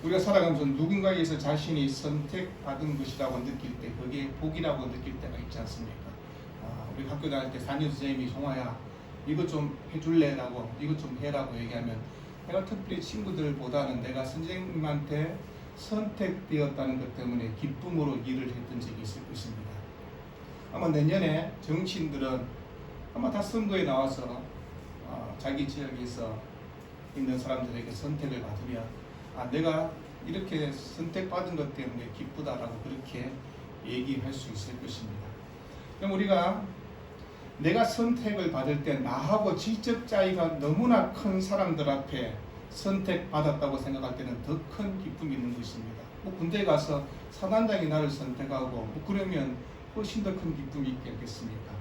우리가 살아가면서 누군가에서 자신이 선택받은 것이라고 느낄 때, 그게 복이라고 느낄 때가 있지 않습니까? 우리 학교 다닐 때 담임 선생님이 송아야 이것 좀 해줄래? 라고 이것 좀 해라고 얘기하면 내가 특별히 친구들보다는 내가 선생님한테 선택되었다는 것 때문에 기쁨으로 일을 했던 적이 있을 것입니다. 아마 내년에 정치인들은 아마 다 선거에 나와서 자기 지역에서 있는 사람들에게 선택을 받으면 내가 이렇게 선택받은 것 때문에 기쁘다라고 그렇게 얘기할 수 있을 것입니다. 그럼 우리가 내가 선택을 받을 때 나하고 질적 차이가 너무나 큰 사람들 앞에 선택받았다고 생각할 때는 더 큰 기쁨이 있는 것입니다. 군대 가서 사단장이 나를 선택하고 그러면 훨씬 더 큰 기쁨이 있겠습니까?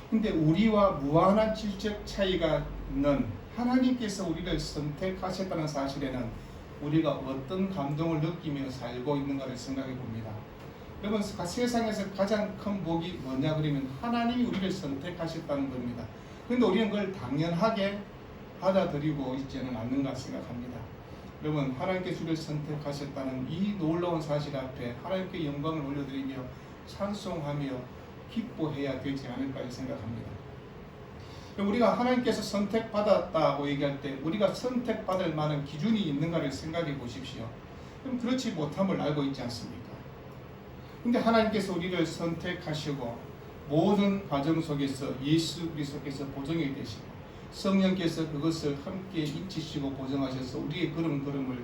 근데 우리와 무한한 질적 차이가 있는 하나님께서 우리를 선택하셨다는 사실에는 우리가 어떤 감동을 느끼며 살고 있는가를 생각해 봅니다. 여러분, 세상에서 가장 큰 복이 뭐냐 그러면 하나님이 우리를 선택하셨다는 겁니다. 그런데 우리는 그걸 당연하게 받아들이고 있지는 않는가 생각합니다. 여러분, 하나님께서 우리를 선택하셨다는 이 놀라운 사실 앞에 하나님께 영광을 올려드리며 찬송하며 기뻐해야 되지 않을까 생각합니다. 우리가 하나님께서 선택받았다고 얘기할 때 우리가 선택받을 만한 기준이 있는가를 생각해 보십시오. 그럼 그렇지 못함을 알고 있지 않습니까? 근데 하나님께서 우리를 선택하시고 모든 과정 속에서 예수 그리스도께서 보정이 되시고 성령께서 그것을 함께 인치시고 보정하셔서 우리의 걸음을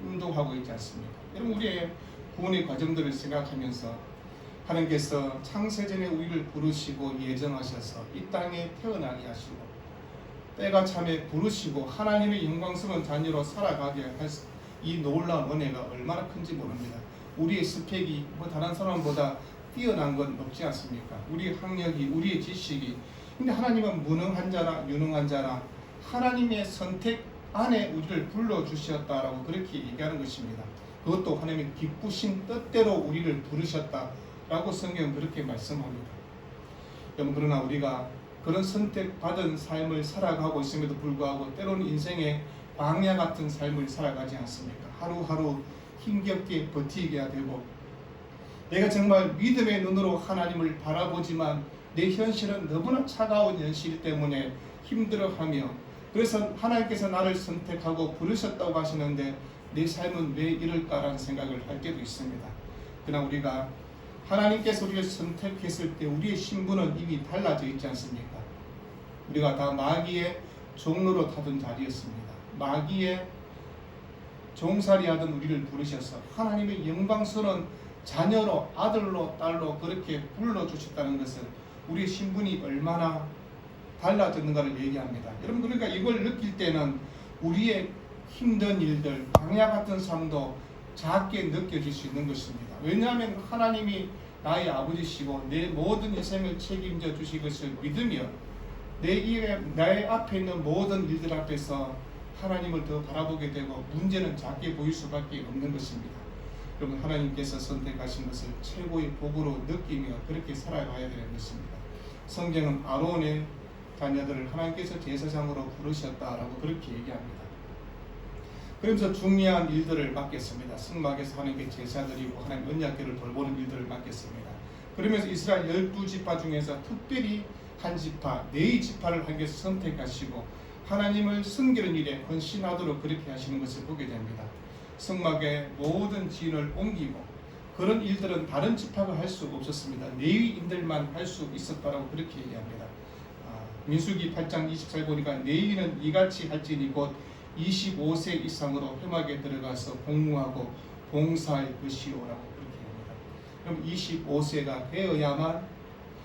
운동하고 있지 않습니까? 여러분, 우리의 구원의 과정들을 생각하면서 하나님께서 창세전에 우리를 부르시고 예정하셔서 이 땅에 태어나게 하시고 때가 참에 부르시고 하나님의 영광스러운 자녀로 살아가게 할 이 놀라운 은혜가 얼마나 큰지 모릅니다. 우리의 스펙이 다른 사람보다 뛰어난 건 없지 않습니까? 우리의 학력이, 우리의 지식이. 근데 하나님은 무능한 자나 유능한 자나 하나님의 선택 안에 우리를 불러주셨다라고 그렇게 얘기하는 것입니다. 그것도 하나님의 기쁘신 뜻대로 우리를 부르셨다라고 성경은 그렇게 말씀합니다. 여러분, 그러나 우리가 그런 선택받은 삶을 살아가고 있음에도 불구하고 때로는 인생의 광야 같은 삶을 살아가지 않습니까? 하루하루 힘겹게 버티게 되고 내가 정말 믿음의 눈으로 하나님을 바라보지만 내 현실은 너무나 차가운 현실 때문에 힘들어하며 그래서 하나님께서 나를 선택하고 부르셨다고 하시는데 내 삶은 왜 이럴까라는 생각을 할 때도 있습니다. 그러나 우리가 하나님께서 우리를 선택했을 때 우리의 신분은 이미 달라져 있지 않습니까? 우리가 다 마귀의 종로로 타던 자리였습니다. 마귀의 종살이 하던 우리를 부르셔서 하나님의 영광스러운 자녀로 아들로 딸로 그렇게 불러주셨다는 것은 우리의 신분이 얼마나 달라졌는가를 얘기합니다. 여러분, 그러니까 이걸 느낄 때는 우리의 힘든 일들, 광야 같은 삶도 작게 느껴질 수 있는 것입니다. 왜냐하면 하나님이 나의 아버지시고 내 모든 인생을 책임져 주실 것을 믿으며 나의 앞에 있는 모든 일들 앞에서 하나님을 더 바라보게 되고 문제는 작게 보일 수밖에 없는 것입니다. 여러분, 하나님께서 선택하신 것을 최고의 복으로 느끼며 그렇게 살아가야 되는 것입니다. 성경은 아론의 자녀들을 하나님께서 제사장으로 부르셨다라고 그렇게 얘기합니다. 그러면서 중요한 일들을 맡겼습니다. 성막에서 하나님께 제사드리고 하나님 언약궤를 돌보는 일들을 맡겼습니다. 그러면서 이스라엘 12지파 중에서 특별히 한 지파, 4지파를 하나님께서 선택하시고 하나님을 섬기는 일에 헌신하도록 그렇게 하시는 것을 보게 됩니다. 성막의 모든 진을 옮기고 그런 일들은 다른 지파가 할 수 없었습니다. 레위인들만 할 수 있었다라고 그렇게 얘기합니다. 민수기 8장 24절 보니까 레위는 이같이 할지니 곧 25세 이상으로 회막에 들어가서 공무하고 봉사할 것이오라고 그렇게 합니다. 그럼 25세가 되어야만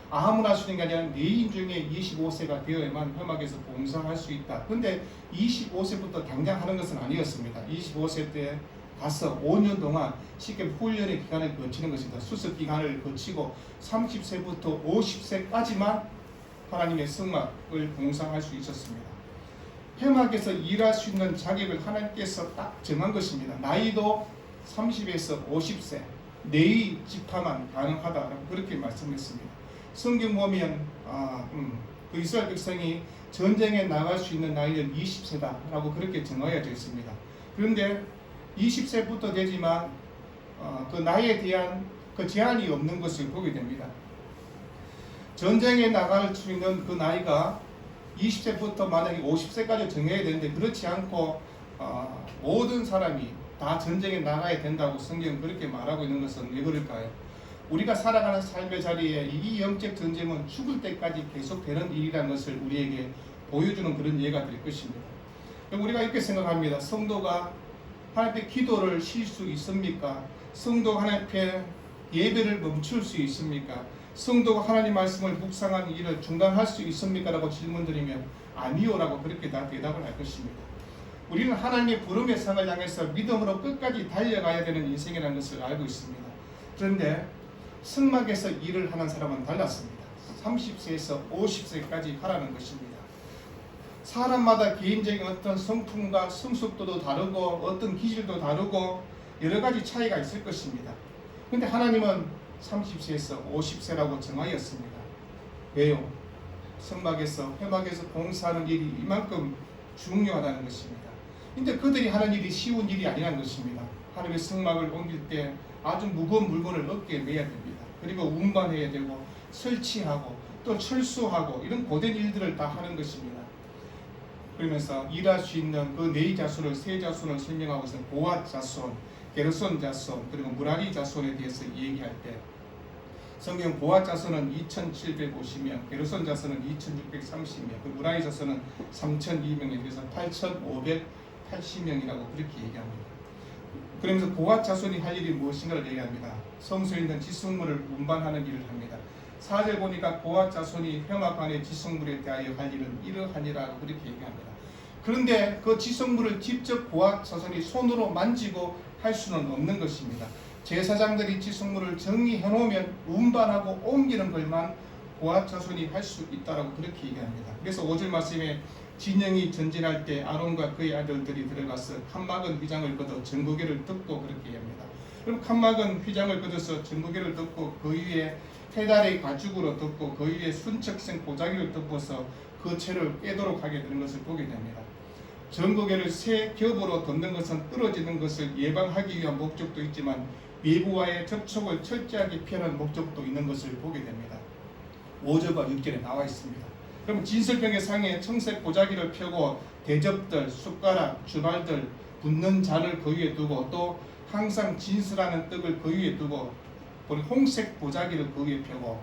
아무나 할 수 있는 게 아니라 레위인 중에 25세가 되어야만 회막에서 봉사할 수 있다. 그런데 25세부터 당장 하는 것은 아니었습니다. 25세 때 가서 5년 동안 쉽게 훈련의 기간을 거치는 것입니다. 수습 기간을 거치고 30세부터 50세까지만 하나님의 성막을 봉사할 수 있었습니다. 회막에서 일할 수 있는 자격을 하나님께서 딱 정한 것입니다. 나이도 30에서 50세, 레위 지파만 가능하다라고 그렇게 말씀했습니다. 성경 보면 그 이스라엘 백성이 전쟁에 나갈 수 있는 나이는 20세다라고 그렇게 정하여져 있습니다. 그런데 20세부터 되지만 그 나이에 대한 그 제한이 없는 것을 보게 됩니다. 전쟁에 나갈 수 있는 그 나이가 20세부터 만약에 50세까지 정해야 되는데 그렇지 않고 모든 사람이 다 전쟁에 나가야 된다고 성경은 그렇게 말하고 있는 것은 왜 그럴까요? 우리가 살아가는 삶의 자리에 이 영적 전쟁은 죽을 때까지 계속되는 일이라는 것을 우리에게 보여주는 그런 예가 될 것입니다. 우리가 이렇게 생각합니다. 성도가 하나님 앞에 기도를 쉴 수 있습니까? 성도가 하나님 앞에 예배를 멈출 수 있습니까? 성도가 하나님 말씀을 묵상하는 일을 중단할 수 있습니까? 라고 질문드리면 아니요 라고 그렇게 다 대답을 할 것입니다. 우리는 하나님의 부름의 상을 향해서 믿음으로 끝까지 달려가야 되는 인생이라는 것을 알고 있습니다. 그런데 성막에서 일을 하는 사람은 달랐습니다. 30세에서 50세까지 하라는 것입니다. 사람마다 개인적인 어떤 성품과 성숙도도 다르고 어떤 기질도 다르고 여러 가지 차이가 있을 것입니다. 그런데 하나님은 30세에서 50세라고 정하였습니다. 왜요? 성막에서 회막에서 봉사하는 일이 이만큼 중요하다는 것입니다. 근데 그들이 하는 일이 쉬운 일이 아니라는 것입니다. 하나님의 성막을 옮길 때 아주 무거운 물건을 어깨에 매야 됩니다. 그리고 운반해야 되고 설치하고 또 철수하고 이런 고된 일들을 다 하는 것입니다. 그러면서 일할 수 있는 그 네 자손을 세 자손을 설명하고 있는 고앗 자손, 게르손 자손 그리고 무라리 자손에 대해서 얘기할 때 성경 고앗 자손은 2,750명, 게르손 자손은 2,630명, 그 무라리 자손은 3,200명, 그래서 8,580명이라고 그렇게 얘기합니다. 그러면서 고앗 자손이 할 일이 무엇인가를 얘기합니다. 성소에 있는 지성물을 운반하는 일을 합니다. 4절 보니까 고앗 자손이 회막 안의 지성물에 대하여 할 일은 이러하니라고 그렇게 얘기합니다. 그런데 그 지성물을 직접 고앗 자손이 손으로 만지고 할 수는 없는 것입니다. 제사장들이 지성물을 정리해 놓으면 운반하고 옮기는 것만 고앗 자손이 할 수 있다라고 그렇게 얘기합니다. 그래서 5절 말씀에 진영이 전진할 때 아론과 그의 아들들이 들어가서 칸막은 휘장을 걷어 전구개를 덮고 그렇게 합니다. 그럼 칸막은 휘장을 걷어서 전구개를 덮고 그 위에 페달의 가죽으로 덮고 그 위에 순척생 보자기를 덮어서 그 채를 깨도록 하게 되는 것을 보게 됩니다. 전구개를 새 겹으로 덮는 것은 떨어지는 것을 예방하기 위한 목적도 있지만 외부와의 접촉을 철저하게 피하는 목적도 있는 것을 보게 됩니다. 5절과 6절에 나와 있습니다. 그럼 진설병의 상에 청색 보자기를 펴고 대접들, 숟가락, 주발들, 붓는 잔을 그 위에 두고 또 항상 진설하는 떡을 그 위에 두고 홍색 보자기를 그 위에 펴고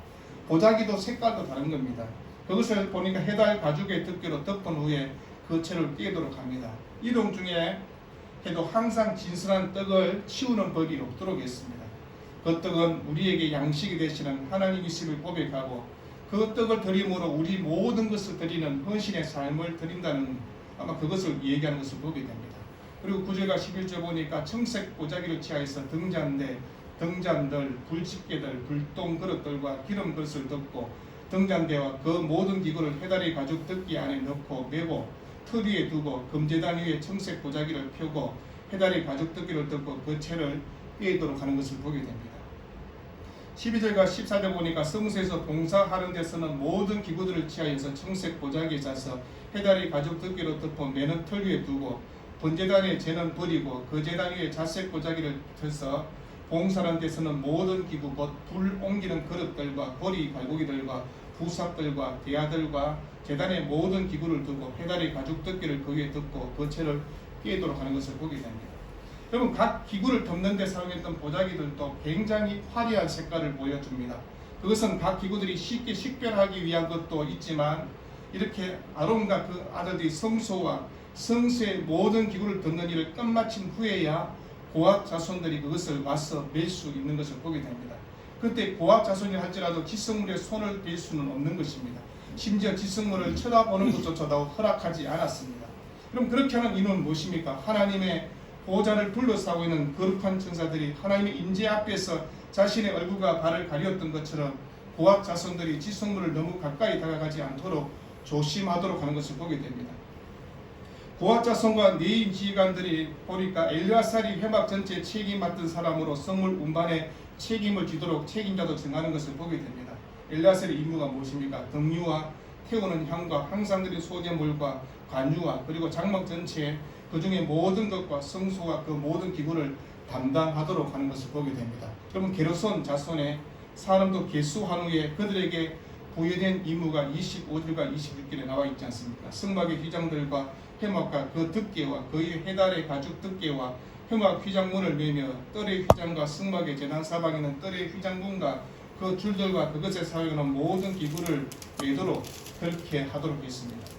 보자기도 색깔도 다른 겁니다. 그것을 보니까 해달 가죽의 덮개로 덮은 후에 그 채를 띄도록 합니다. 이동 중에 해도 항상 진설한 떡을 치우는 법이 없도록 했습니다. 그 떡은 우리에게 양식이 되시는 하나님이심을 고백하고 그 떡을 드림으로 우리 모든 것을 드리는 헌신의 삶을 드린다는 아마 그것을 얘기하는 것을 보게 됩니다. 그리고 9절과 11절 보니까 청색 보자기를 취하여서 등잔들, 불집게들, 불똥 그릇들과 기름 그릇을 덮고 등잔대와 그 모든 기구를 해다리 가죽 덮개 안에 넣고 매고 틀 위에 두고 금제단 위에 청색 보자기를 펴고 해다리 가죽 덮개를 덮고 그 채를 꿰도록 하는 것을 보게 됩니다. 12절과 14절 보니까 성소에서 봉사하는 데서는 모든 기구들을 취하여서 청색 보자기에 싸서 해다리 가죽 덮개로 덮어 매는 틀 위에 두고 번제단의 재는 버리고 그 제단 위에 자색 보자기를 펴서 봉사하는 데서는 모든 기구 곧 불 옮기는 그릇들과 거리 갈고기들과 부삽들과 대야들과 제단의 모든 기구를 두고 해다리 가죽 덮개를 그 위에 덮고 그 채를 꿰도록 하는 것을 보게 됩니다. 여러분 각 기구를 덮는 데 사용했던 보자기들도 굉장히 화려한 색깔을 보여줍니다. 그것은 각 기구들이 쉽게 식별하기 위한 것도 있지만 이렇게 아론과 그 아들들이 성소와 성소의 모든 기구를 덮는 일을 끝마친 후에야 고앗 자손들이 그것을 와서 맬 수 있는 것을 보게 됩니다. 그때 고앗 자손이 할지라도 지성물에 손을 댈 수는 없는 것입니다. 심지어 지성물을 쳐다보는 것조차도 허락하지 않았습니다. 그럼 그렇게 하는 이유는 무엇입니까? 하나님의 보좌를 둘러싸고 있는 거룩한 천사들이 하나님의 임재 앞에서 자신의 얼굴과 발을 가렸던 것처럼 고앗 자손들이 지성물을 너무 가까이 다가가지 않도록 조심하도록 하는 것을 보게 됩니다. 고앗 자손과 레위 지휘관들이 보니까 엘르아살이 회막 전체 책임 맡은 사람으로 성물 운반에 책임을 지도록 책임자도 정하는 것을 보게 됩니다. 엘르아살의 임무가 무엇입니까? 등유와 태우는 향과 항상 드린 소재물과 관유와 그리고 장막 전체에 그 중에 모든 것과 성소와 그 모든 기구를 담당하도록 하는 것을 보게 됩니다. 그러면 게르손 자손의 사람도 계수한 후에 그들에게 부여된 임무가 25절과 26절에 나와 있지 않습니까? 성막의 휘장들과 회막과 그 덮개와 그의 해달의 가죽 덮개와 회막 휘장문을 매며 뜰의 휘장과 성막의 제단 사방에는 뜰의 휘장문과 그 줄들과 그것에 사용하는 모든 기구를 매도록 그렇게 하도록 했습니다.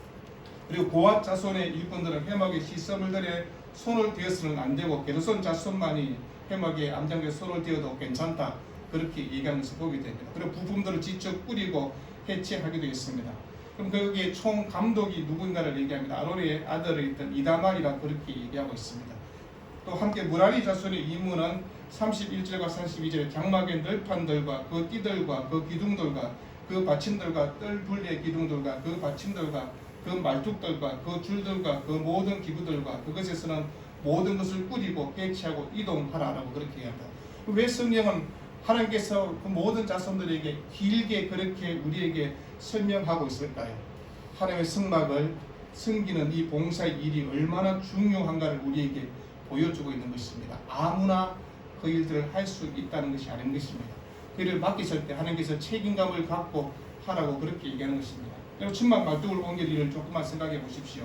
그리고 고앗 자손의 일꾼들은 회막의 시설물들에 손을 대어서는 안 되고 게르손 자손만이 회막에 암장에 손을 대어도 괜찮다, 그렇게 얘기하는 것을 보게 됩니다. 그리고 부품들을 직접 뿌리고 해체하기도 했습니다. 그럼 거기에 총 감독이 누군가를 얘기합니다. 아론의 아들이었던 이다말이라 그렇게 얘기하고 있습니다. 또 함께 무라리 자손의 임무는 31절과 32절에 장막의 널판들과 그 띠들과 그 기둥들과 그 받침들과 뜰 둘레 기둥들과 그 받침들과 그 말뚝들과 그 줄들과 그 모든 기구들과 그것에서는 모든 것을 꾸리고 해체하고 이동하라라고 그렇게 얘기합니다. 왜 성경은 하나님께서 그 모든 자손들에게 길게 그렇게 우리에게 설명하고 있을까요? 하나님의 성막을 섬기는 이 봉사의 일이 얼마나 중요한가를 우리에게 보여주고 있는 것입니다. 아무나 그 일들을 할 수 있다는 것이 아닌 것입니다. 그 일을 맡겼을 때 하나님께서 책임감을 갖고 하라고 그렇게 얘기하는 것입니다. 그리고 천막 말뚝을 옮길 일을 조금만 생각해 보십시오.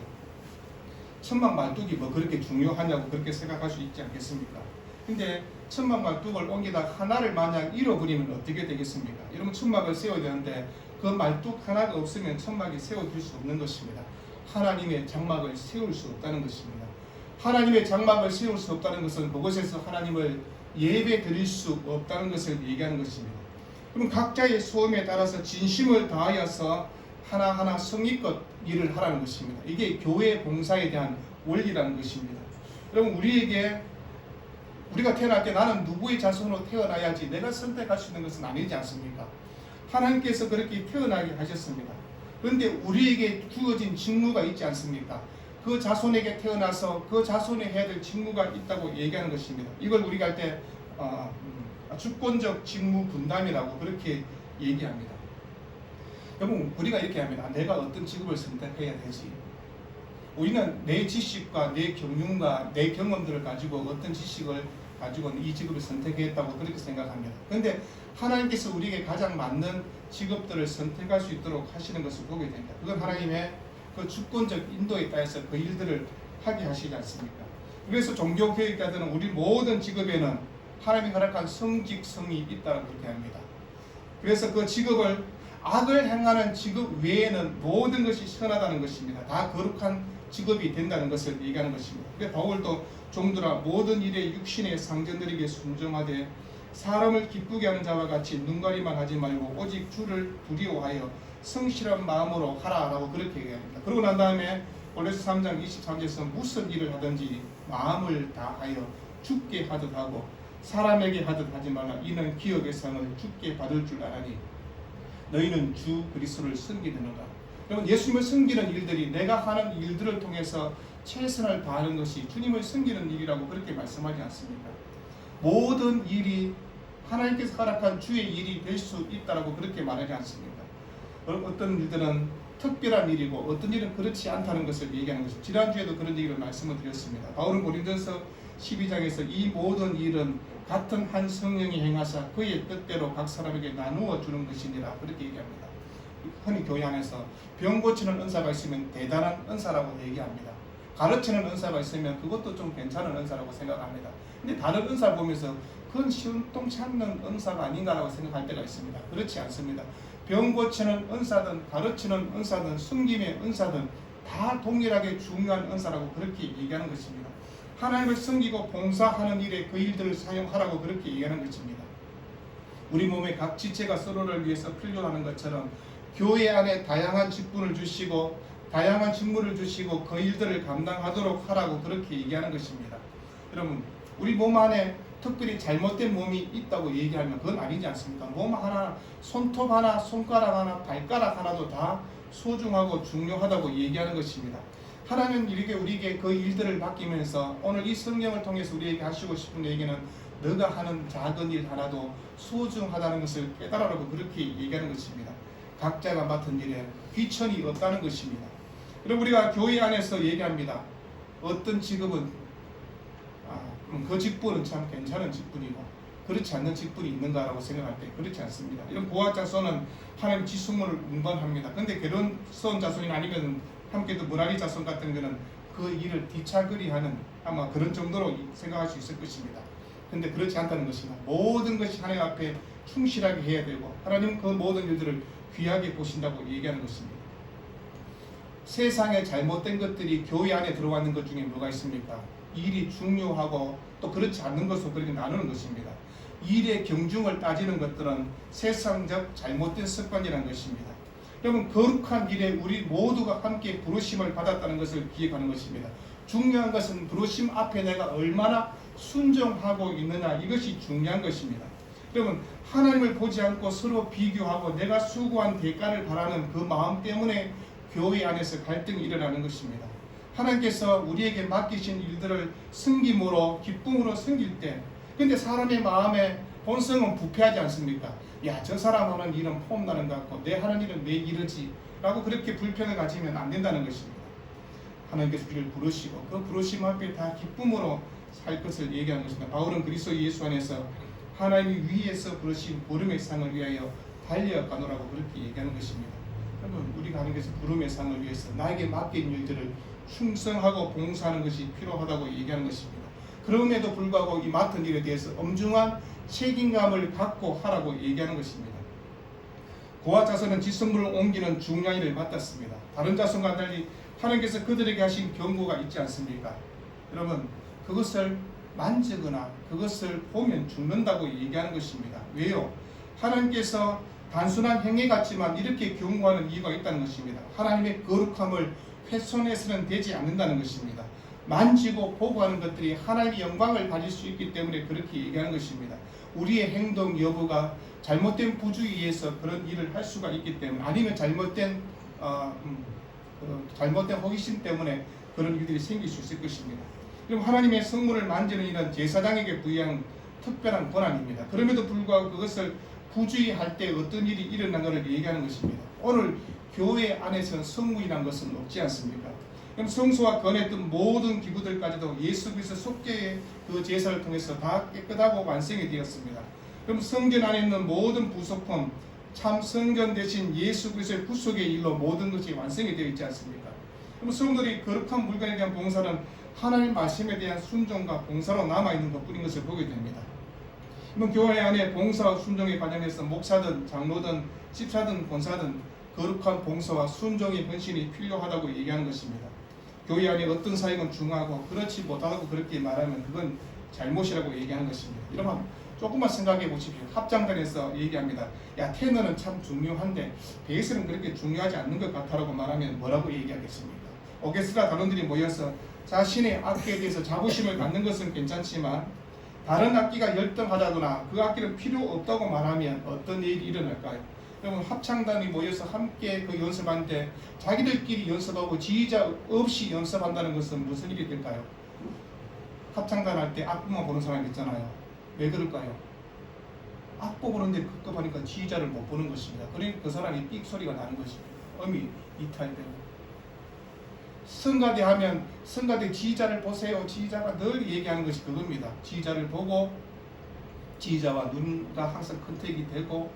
천막 말뚝이 뭐 그렇게 중요하냐고 그렇게 생각할 수 있지 않겠습니까? 근데 천막 말뚝을 옮기다 하나를 만약 잃어버리면 어떻게 되겠습니까? 여러분, 천막을 세워야 되는데 그 말뚝 하나가 없으면 천막이 세워질 수 없는 것입니다. 하나님의 장막을 세울 수 없다는 것입니다. 하나님의 장막을 세울 수 없다는 것은 그곳에서 하나님을 예배 드릴 수 없다는 것을 얘기하는 것입니다. 그럼 각자의 소음에 따라서 진심을 다하여서 하나하나 성의껏 일을 하라는 것입니다. 이게 교회 봉사에 대한 원리라는 것입니다. 여러분, 우리가 태어날 때 나는 누구의 자손으로 태어나야지 내가 선택할 수 있는 것은 아니지 않습니까? 하나님께서 그렇게 태어나게 하셨습니다. 그런데 우리에게 주어진 직무가 있지 않습니까? 그 자손에게 태어나서 그 자손이 해야 될 직무가 있다고 얘기하는 것입니다. 이걸 우리가 할 때 주권적 직무 분담이라고 그렇게 얘기합니다. 여러분, 우리가 이렇게 합니다. 내가 어떤 직업을 선택해야 되지? 우리는 내 지식과 내 경륜과 내 경험들을 가지고 어떤 지식을 가지고 이 직업을 선택했다고 그렇게 생각합니다. 그런데 하나님께서 우리에게 가장 맞는 직업들을 선택할 수 있도록 하시는 것을 보게 됩니다. 그건 하나님의 그 주권적 인도에 따라서 그 일들을 하게 하시지 않습니까? 그래서 종교교육자들은 우리 모든 직업에는 하나님이 허락한 성직성이 있다고 그렇게 합니다. 그래서 그 직업을 악을 행하는 직업 외에는 모든 것이 선하다는 것입니다. 다 거룩한 직업이 된다는 것을 얘기하는 것입니다. 그래서 바울도 종들아 모든 일에 육신의 상전들에게 순종하되 사람을 기쁘게 하는 자와 같이 눈가리만 하지 말고 오직 주를 두려워하여 성실한 마음으로 하라라고 그렇게 얘기합니다. 그러고 난 다음에 골로새 3장 23절에서 무슨 일을 하든지 마음을 다하여 주께 하듯 하고 사람에게 하듯 하지 말라. 이는 기업의 상을 주께 받을 줄 아나니 너희는 주 그리스도를 섬기느니라. 여러분, 예수님을 섬기는 일들이 내가 하는 일들을 통해서 최선을 다하는 것이 주님을 섬기는 일이라고 그렇게 말씀하지 않습니까? 모든 일이 하나님께서 허락한 주의 일이 될 수 있다라고 그렇게 말하지 않습니까? 어떤 일들은 특별한 일이고 어떤 일은 그렇지 않다는 것을 얘기하는 것입니다. 지난주에도 그런 얘기를 말씀을 드렸습니다. 바울은 고린도서 12장에서 이 모든 일은 같은 한 성령이 행하사 그의 뜻대로 각 사람에게 나누어 주는 것이니라 그렇게 얘기합니다. 흔히 교회 안에서 병 고치는 은사가 있으면 대단한 은사라고 얘기합니다. 가르치는 은사가 있으면 그것도 좀 괜찮은 은사라고 생각합니다. 근데 다른 은사를 보면서 그건 신통치 않는 은사가 아닌가라고 생각할 때가 있습니다. 그렇지 않습니다. 병 고치는 은사든 가르치는 은사든 숨김의 은사든 다 동일하게 중요한 은사라고 그렇게 얘기하는 것입니다. 하나님을 섬기고 봉사하는 일에 그 일들을 사용하라고 그렇게 얘기하는 것입니다. 우리 몸의 각 지체가 서로를 위해서 필요하는 것처럼 교회 안에 다양한 직분을 주시고 다양한 직무를 주시고 그 일들을 감당하도록 하라고 그렇게 얘기하는 것입니다. 여러분, 우리 몸 안에 특별히 잘못된 몸이 있다고 얘기하면 그건 아니지 않습니까? 몸 하나, 손톱 하나, 손가락 하나, 발가락 하나도 다 소중하고 중요하다고 얘기하는 것입니다. 하나님은 이렇게 우리에게 그 일들을 맡기면서 오늘 이 성경을 통해서 우리에게 하시고 싶은 얘기는 너가 하는 작은 일 하나도 소중하다는 것을 깨달으라고 그렇게 얘기하는 것입니다. 각자가 맡은 일에 귀천이 없다는 것입니다. 그리고 우리가 교회 안에서 얘기합니다. 어떤 직업은 그 직분은 참 괜찮은 직분이고 그렇지 않는 직분이 있는가라고 생각할 때 그렇지 않습니다. 이런 고아 자손은 하나님 지속문을 운반합니다. 근데 결혼성 자손이 아니면 함께도 무라리 자손 같은 거는 그 일을 뒤차거리하는 아마 그런 정도로 생각할 수 있을 것입니다. 근데 그렇지 않다는 것이나 모든 것이 하나님 앞에 충실하게 해야 되고 하나님 그 모든 일들을 귀하게 보신다고 얘기하는 것입니다. 세상에 잘못된 것들이 교회 안에 들어왔는 것 중에 뭐가 있습니까? 일이 중요하고 또 그렇지 않는 것으로 그렇게 나누는 것입니다. 일의 경중을 따지는 것들은 세상적 잘못된 습관이라는 것입니다. 여러분 거룩한 일에 우리 모두가 함께 부르심을 받았다는 것을 기억하는 것입니다. 중요한 것은 부르심 앞에 내가 얼마나 순종하고 있느냐 이것이 중요한 것입니다. 여러분 하나님을 보지 않고 서로 비교하고 내가 수고한 대가를 바라는 그 마음 때문에 교회 안에서 갈등이 일어나는 것입니다. 하나님께서 우리에게 맡기신 일들을 섬김으로 기쁨으로 섬길 때 근데 사람의 마음에 본성은 부패하지 않습니까? 야, 저 사람 하는 일은 폼나는 것 같고 내 하는 일은 왜 이러지? 라고 그렇게 불평을 가지면 안 된다는 것입니다. 하나님께서 우리를 부르시고 그 부르심 앞에 다 기쁨으로 살 것을 얘기하는 것입니다. 바울은 그리스도 예수 안에서 하나님이 위에서 부르신 부름의 상을 위하여 달려가노라고 그렇게 얘기하는 것입니다. 여러분 우리가 하나님께서 부름의 상을 위해서 나에게 맡긴 일들을 충성하고 봉사하는 것이 필요하다고 얘기하는 것입니다. 그럼에도 불구하고 이 맡은 일에 대해서 엄중한 책임감을 갖고 하라고 얘기하는 것입니다. 고아 자손은 지성물을 옮기는 중요한 일을 맡았습니다. 다른 자손과 달리 하나님께서 그들에게 하신 경고가 있지 않습니까? 여러분 그것을 만지거나 그것을 보면 죽는다고 얘기하는 것입니다. 왜요? 하나님께서 단순한 행위 같지만 이렇게 경고하는 이유가 있다는 것입니다. 하나님의 거룩함을 훼손해서는 되지 않는다는 것입니다. 만지고 보고 하는 것들이 하나님의 영광을 가질 수 있기 때문에 그렇게 얘기하는 것입니다. 우리의 행동 여부가 잘못된 부주의에서 그런 일을 할 수가 있기 때문에 아니면 잘못된 호기심 때문에 그런 일들이 생길 수 있을 것입니다. 그럼 하나님의 성물을 만지는 일은 제사장에게 부여한 특별한 권한입니다. 그럼에도 불구하고 그것을 부주의할 때 어떤 일이 일어나는 것을 얘기하는 것입니다. 오늘 교회 안에서는 성물이라는 것은 없지 않습니까? 그럼 성소와 거했던 모든 기구들까지도 예수 그리스도 속죄의 그 제사를 통해서 다 깨끗하고 완성이 되었습니다. 그럼 성전 안에 있는 모든 부속품, 참 성전 대신 예수 그리스도의 구속의 일로 모든 것이 완성이 되어 있지 않습니까? 그럼 성도들이 거룩한 물건에 대한 봉사는 하나님 말씀에 대한 순종과 봉사로 남아있는 것뿐인 것을 보게 됩니다. 그럼 교회 안에 봉사와 순종의 과정에서 목사든 장로든 집사든 권사든 거룩한 봉사와 순종의 헌신이 필요하다고 얘기하는 것입니다. 교회 안에 어떤 사역은 중요하고 그렇지 못하다고 그렇게 말하면 그건 잘못이라고 얘기하는 것입니다. 여러분 조금만 생각해 보십시오. 합장단에서 얘기합니다. 야 테너는 참 중요한데 베이스는 그렇게 중요하지 않는 것 같다라고 말하면 뭐라고 얘기하겠습니까? 오케스트라 단원들이 모여서 자신의 악기에 대해서 자부심을 갖는 것은 괜찮지만 다른 악기가 열등하다거나 그 악기는 필요 없다고 말하면 어떤 일이 일어날까요? 여러분 합창단이 모여서 함께 그 연습하는데 자기들끼리 연습하고 지휘자 없이 연습한다는 것은 무슨 일이 될까요? 합창단 할 때 악보만 보는 사람 있잖아요. 왜 그럴까요? 악보 보는데 급급하니까 지휘자를 못 보는 것입니다. 그러니까 그 사람이 삑 소리가 나는 것입니다. 음이 이탈되고. 성가대 하면 성가대 지휘자를 보세요. 지휘자가 늘 얘기하는 것이 그겁니다. 지휘자를 보고 지휘자와 눈과 항상 컨택이 되고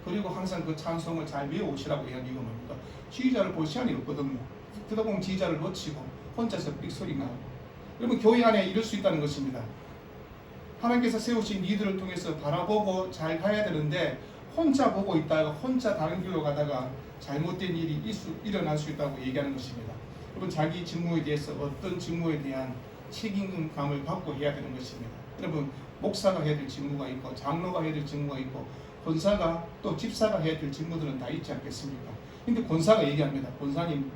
그리고 항상 그 찬송을 잘 외워오시라고 이야기한 이유가 뭡니까? 지휘자를 볼 시간이 없거든요. 그러다 보면 지휘자를 놓치고 혼자서 삑소리 나고 여러분 교회 안에 이럴 수 있다는 것입니다. 하나님께서 세우신 리더를 통해서 바라보고 잘 가야 되는데 혼자 보고 있다가 혼자 다른 길로 가다가 잘못된 일이 일어날 수 있다고 얘기하는 것입니다. 여러분 자기 직무에 대해서 어떤 직무에 대한 책임감을 갖고 해야 되는 것입니다. 여러분 목사가 해야 될 직무가 있고 장로가 해야 될 직무가 있고 권사가 또 집사가 해야 될 직무들은 다 있지 않겠습니까? 근데 권사가 얘기합니다. 권사님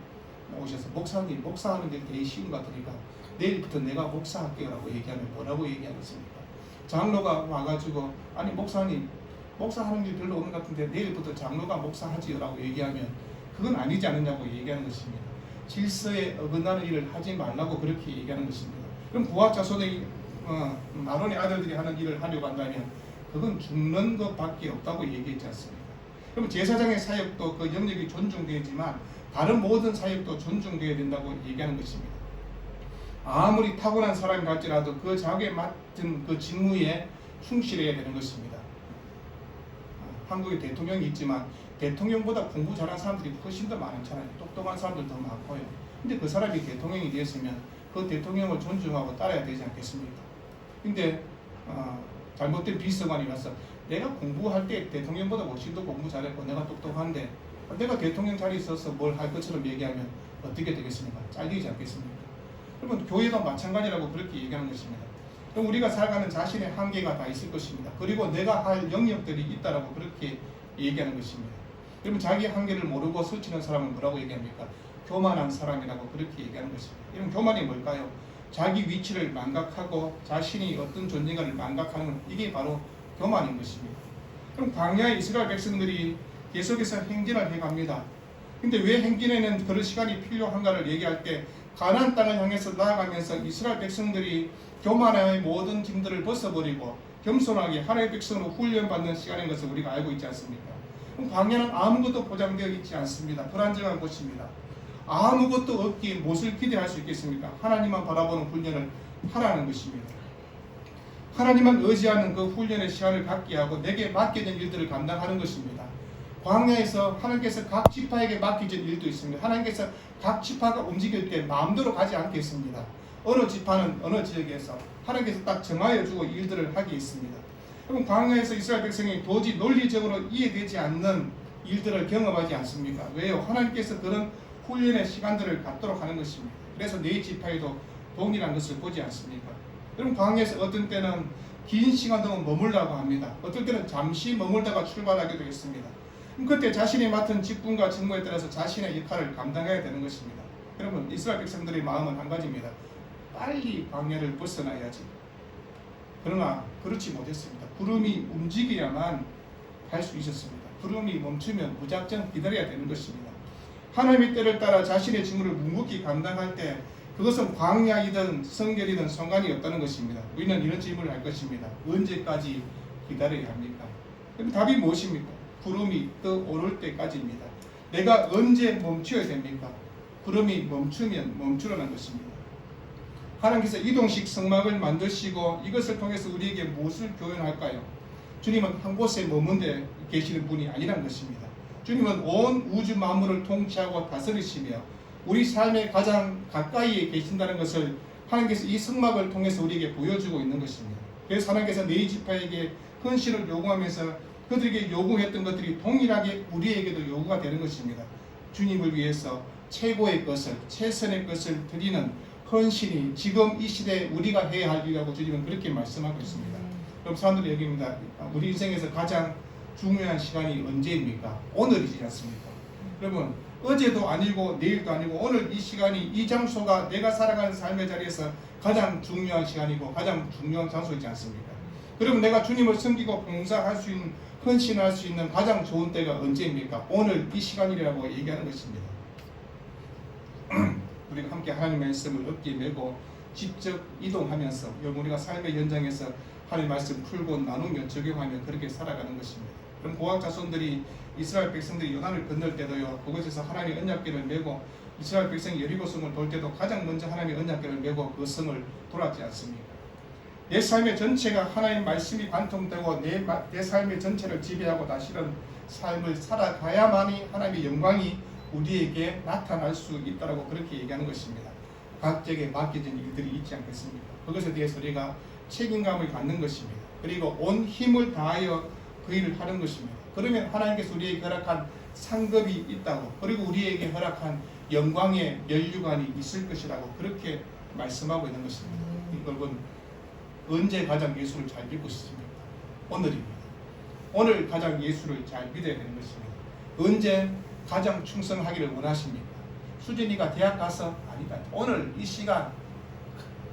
오셔서 목사님 목사하는 게 되게 쉬운 것 같으니까 내일부터 내가 목사할게요 라고 얘기하면 뭐라고 얘기하겠습니까? 장로가 와가지고 아니 목사님 목사하는 일 별로 없는 것 같은데 내일부터 장로가 목사하지요 라고 얘기하면 그건 아니지 않느냐고 얘기하는 것입니다. 질서에 어긋나는 일을 하지 말라고 그렇게 얘기하는 것입니다. 그럼 부하 자손의 아론의 아들들이 하는 일을 하려고 한다면 그건 죽는 것밖에 없다고 얘기했지 않습니까? 그럼 제사장의 사역도 그 영역이 존중되지만 다른 모든 사역도 존중되어야 된다고 얘기하는 것입니다. 아무리 타고난 사람이 할지라도 그 자기에 맡은 그 직무에 충실해야 되는 것입니다. 한국에 대통령이 있지만 대통령보다 공부 잘하는 사람들이 훨씬 더 많잖아요. 똑똑한 사람들 더 많고요. 근데 그 사람이 대통령이 되었으면 그 대통령을 존중하고 따라야 되지 않겠습니까? 근데 잘못된 비서관이 와서 내가 공부할 때 대통령보다 훨씬 더 공부 잘했고 내가 똑똑한데 내가 대통령 자리에 있어서 뭘 할 것처럼 얘기하면 어떻게 되겠습니까? 잘리지 않겠습니까? 그러면 교회도 마찬가지라고 그렇게 얘기하는 것입니다. 그럼 우리가 살아가는 자신의 한계가 다 있을 것입니다. 그리고 내가 할 영역들이 있다라고 그렇게 얘기하는 것입니다. 그러면 자기 한계를 모르고 설치는 사람은 뭐라고 얘기합니까? 교만한 사람이라고 그렇게 얘기하는 것입니다. 이런 교만이 뭘까요? 자기 위치를 망각하고 자신이 어떤 존재인가를 망각하는 이게 바로 교만인 것입니다. 그럼 광야의 이스라엘 백성들이 계속해서 행진을 해갑니다. 근데 왜 행진에는 그런 시간이 필요한가를 얘기할 때 가나안 땅을 향해서 나아가면서 이스라엘 백성들이 교만의 모든 짐들을 벗어버리고 겸손하게 하나님의 백성으로 훈련받는 시간인 것을 우리가 알고 있지 않습니까? 그럼 광야는 아무것도 보장되어 있지 않습니다. 불안정한 곳입니다. 아무것도 없기에 무엇을 기대할 수 있겠습니까? 하나님만 바라보는 훈련을 하라는 것입니다. 하나님만 의지하는 그 훈련의 시간을 갖게 하고 내게 맡겨진 일들을 감당하는 것입니다. 광야에서 하나님께서 각 지파에게 맡겨진 일도 있습니다. 하나님께서 각 지파가 움직일 때 마음대로 가지 않겠습니다. 어느 지파는 어느 지역에서 하나님께서 딱 정하여 주고 일들을 하게 있습니다. 그럼 광야에서 이스라엘 백성이 도저히 논리적으로 이해되지 않는 일들을 경험하지 않습니까? 왜요? 하나님께서 그런 훈련의 시간들을 갖도록 하는 것입니다. 그래서 네 지파에도 동일한 것을 보지 않습니까? 그럼 광야에서 어떤 때는 긴 시간 동안 머물라고 합니다. 어떨 때는 잠시 머물다가 출발하게 되겠습니다. 그때 자신이 맡은 직분과 직무에 따라서 자신의 역할을 감당해야 되는 것입니다. 여러분, 이스라엘 백성들의 마음은 한 가지입니다. 빨리 광야를 벗어나야지. 그러나 그렇지 못했습니다. 구름이 움직여야만 할 수 있었습니다. 구름이 멈추면 무작정 기다려야 되는 것입니다. 하나님의 때를 따라 자신의 직무를 묵묵히 감당할 때 그것은 광야이든 성결이든 상관이 없다는 것입니다. 우리는 이런 질문을 할 것입니다. 언제까지 기다려야 합니까? 그럼 답이 무엇입니까? 구름이 떠오를 때까지입니다. 내가 언제 멈춰야 됩니까? 구름이 멈추면 멈추라는 것입니다. 하나님께서 이동식 성막을 만드시고 이것을 통해서 우리에게 무엇을 교훈할까요? 주님은 한 곳에 머문데 계시는 분이 아니란 것입니다. 주님은 온 우주 만물을 통치하고 다스리시며 우리 삶의 가장 가까이에 계신다는 것을 하나님께서 이 성막을 통해서 우리에게 보여주고 있는 것입니다. 그래서 하나님께서 네 지파에게 헌신을 요구하면서 그들에게 요구했던 것들이 동일하게 우리에게도 요구가 되는 것입니다. 주님을 위해서 최고의 것을, 최선의 것을 드리는 헌신이 지금 이 시대에 우리가 해야 할 일이라고 주님은 그렇게 말씀하고 있습니다. 그럼 사람들이 얘기합니다. 우리 인생에서 가장 중요한 시간이 언제입니까? 오늘이지 않습니까? 여러분, 어제도 아니고 내일도 아니고 오늘 이 시간이, 이 장소가 내가 살아가는 삶의 자리에서 가장 중요한 시간이고 가장 중요한 장소이지 않습니까? 그러면 내가 주님을 섬기고 봉사할 수 있는, 헌신할 수 있는 가장 좋은 때가 언제입니까? 오늘 이 시간이라고 얘기하는 것입니다. 우리가 함께 하나님의 말씀을 어깨에 메고 직접 이동하면서 여러분, 우리가 삶의 현장에서 하나님의 말씀 풀고 나누며 적용하며 그렇게 살아가는 것입니다. 그럼 고학 자손들이 이스라엘 백성들이 요단을 건널 때도요, 그곳에서 하나님의 언약궤를 메고 이스라엘 백성이 여리고성을 돌 때도 가장 먼저 하나님의 언약궤를 메고 그 성을 돌았지 않습니까? 내 삶의 전체가 하나님의 말씀이 관통되고 내 삶의 전체를 지배하고 다스리는 삶을 살아가야만이 하나님의 영광이 우리에게 나타날 수 있다고 그렇게 얘기하는 것입니다. 각자에게 맡겨진 일들이 있지 않겠습니까? 그것에 대해서 우리가 책임감을 갖는 것입니다. 그리고 온 힘을 다하여 그 일을 하는 것입니다. 그러면 하나님께서 우리에게 허락한 상급이 있다고, 그리고 우리에게 허락한 영광의 면류관이 있을 것이라고 그렇게 말씀하고 있는 것입니다. 여러분, 언제 가장 예수를 잘 믿고 싶습니까? 오늘입니다. 오늘 가장 예수를 잘 믿어야 되는 것입니다. 언제 가장 충성하기를 원하십니까? 수진이가 대학 가서 아니다. 오늘 이 시간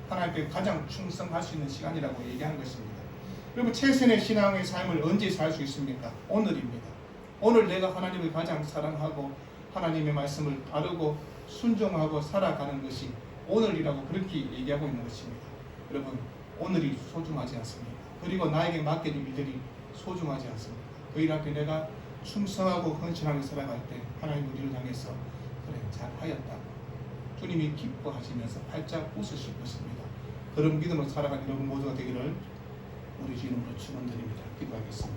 하나님께 가장 충성할 수 있는 시간이라고 얘기하는 것입니다. 그리고 최선의 신앙의 삶을 언제 살 수 있습니까? 오늘입니다. 오늘 내가 하나님을 가장 사랑하고 하나님의 말씀을 바르고 순종하고 살아가는 것이 오늘이라고 그렇게 얘기하고 있는 것입니다. 여러분, 오늘이 소중하지 않습니까? 그리고 나에게 맡겨진 일들이 소중하지 않습니까? 그 일 앞에 내가 충성하고 헌신하며 살아갈 때 하나님 우리를 향해서 그래, 잘하였다. 주님이 기뻐하시면서 활짝 웃으실 것입니다. 그런 믿음으로 살아가는 여러분 모두가 되기를 우리 주님으로 축원드립니다. 기도하겠습니다.